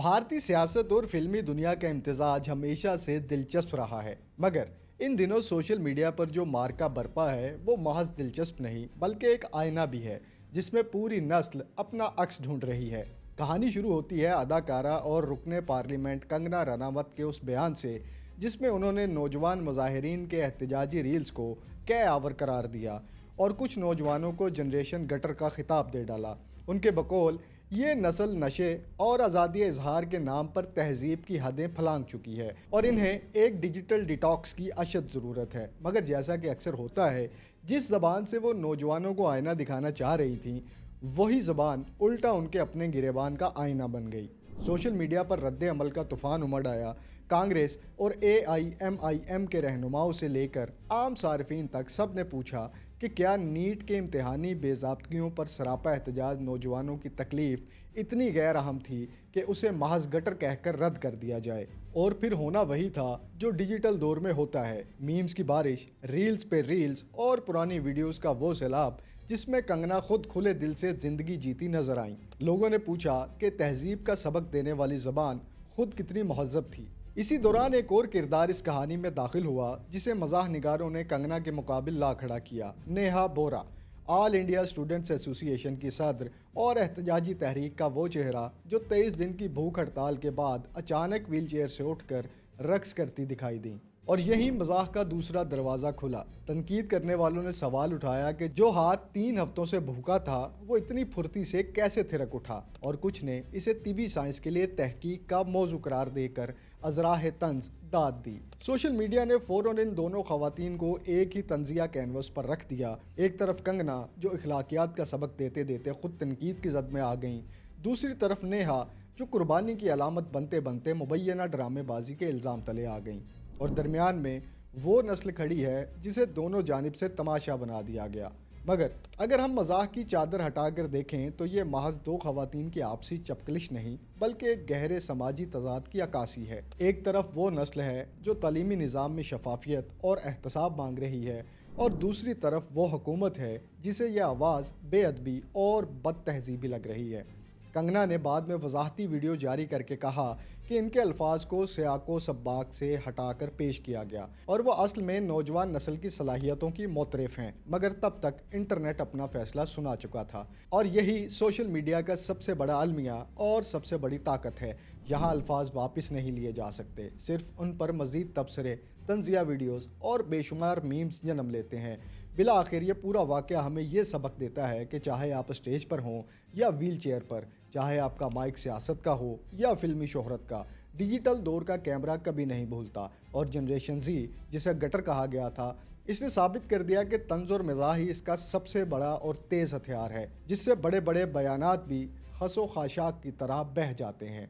भारतीय सियासत और फिल्मी दुनिया का इम्तिजाज हमेशा से दिलचस्प रहा है, मगर इन दिनों सोशल मीडिया पर जो मार्का बरपा है वो महज दिलचस्प नहीं बल्कि एक आईना भी है जिसमें पूरी नस्ल अपना अक्स ढूंढ रही है। कहानी शुरू होती है अदाकारा और रुकने पार्लियामेंट कंगना रनावत के उस बयान से जिसमें उन्होंने नौजवान मुजाहिरीन के एहतजाजी रील्स को कै आवर करार दिया और कुछ नौजवानों को जनरेशन गटर का खिताब दे डाला। उनके बकौल ये नस्ल नशे और आज़ादी इजहार के नाम पर तहजीब की हदें फलांग चुकी है और इन्हें एक डिजिटल डिटॉक्स की अशद ज़रूरत है। मगर जैसा कि अक्सर होता है, जिस ज़बान से वो नौजवानों को आईना दिखाना चाह रही थी वही ज़बान उल्टा उनके अपने गिरेबान का आईना बन गई। सोशल मीडिया पर रद्द अमल का तूफ़ान उमड़ आया। कांग्रेस और AIMIM के रहनुमाओं से लेकर आम सार्फिन तक सब ने पूछा कि क्या नीट के इम्तिहानी बेज़ाब्तगियों पर सरापा एहतजाज नौजवानों की तकलीफ़ इतनी गैर अहम थी कि उसे महज गटर कहकर रद्द कर दिया जाए। और फिर होना वही था जो डिजिटल दौर में होता है, मीम्स की बारिश, रील्स पे रील्स और पुरानी वीडियोस का वो सैलाब जिसमें कंगना खुद खुले दिल से ज़िंदगी जीती नजर आईं। लोगों ने पूछा कि तहजीब का सबक देने वाली ज़बान खुद कितनी महज़्ज़ब थी। इसी दौरान एक और किरदार इस कहानी में दाखिल हुआ जिसे मज़ाह निगारों ने कंगना के मुकाबिल ला खड़ा किया। नेहा बोरा, ऑल इंडिया स्टूडेंट्स एसोसिएशन की सदर और एहतजाजी तहरीक का वो चेहरा जो 23 दिन की भूख हड़ताल के बाद अचानक व्हील चेयर से उठकर रक्स करती दिखाई दी। और यही मज़ाह का दूसरा दरवाज़ा खुला। तनकीद करने वालों ने सवाल उठाया कि जो हाथ 3 हफ्तों से भूखा था वो इतनी फुर्ती से कैसे थिरक उठा, और कुछ ने इसे तिबी साइंस के लिए तहकीक का मौजू करार देकर अजराह तंज दाद दी। सोशल मीडिया ने फ़ौरन इन दोनों खवातीन को एक ही तंजिया कैनवस पर रख दिया। एक तरफ कंगना जो अखलाकियात का सबक देते देते खुद तनकीद की जद में आ गईं, दूसरी तरफ नेहा जो कुर्बानी की अलामत बनते बनते मुबैना ड्रामेबाजी के इल्ज़ाम तले आ गईं, और दरमियान में वो नस्ल खड़ी है जिसे दोनों जानिब से तमाशा बना दिया गया। मगर अगर हम मजाक की चादर हटाकर देखें तो ये महज दो खवातीन की आपसी चपकलिश नहीं बल्कि एक गहरे समाजी तजाद की अक्कासी है। एक तरफ वो नस्ल है जो तालीमी निज़ाम में शफाफियत और एहतसाब मांग रही है, और दूसरी तरफ वो हुकूमत है जिसे यह आवाज़ बेअदबी और बद तहजीबी लग रही है। कंगना ने बाद में वजाहती वीडियो जारी करके कहा कि इनके अल्फाज को सियाको सब्बाक से हटाकर पेश किया गया और वो असल में नौजवान नस्ल की सलाहियतों की मोतरफ हैं, मगर तब तक इंटरनेट अपना फैसला सुना चुका था। और यही सोशल मीडिया का सबसे बड़ा अलमिया और सबसे बड़ी ताकत है। यहाँ अल्फाज वापस नहीं लिए जा सकते, सिर्फ उन पर मज़ीद तबसरे, तंजिया वीडियोज़ और बेशुमार मीम्स जन्म लेते हैं। बिला आखिर ये पूरा वाक़या हमें ये सबक देता है कि चाहे आप स्टेज पर हों या व्हील चेयर पर, चाहे आपका माइक सियासत का हो या फिल्मी शोहरत का, डिजिटल दौर का कैमरा कभी नहीं भूलता। और जनरेशन Z जिसे गटर कहा गया था, इसने साबित कर दिया कि तंज और मिजाह ही इसका सबसे बड़ा और तेज़ हथियार है जिससे बड़े बड़े बयानात भी खसो खाशाक की तरह बह जाते हैं।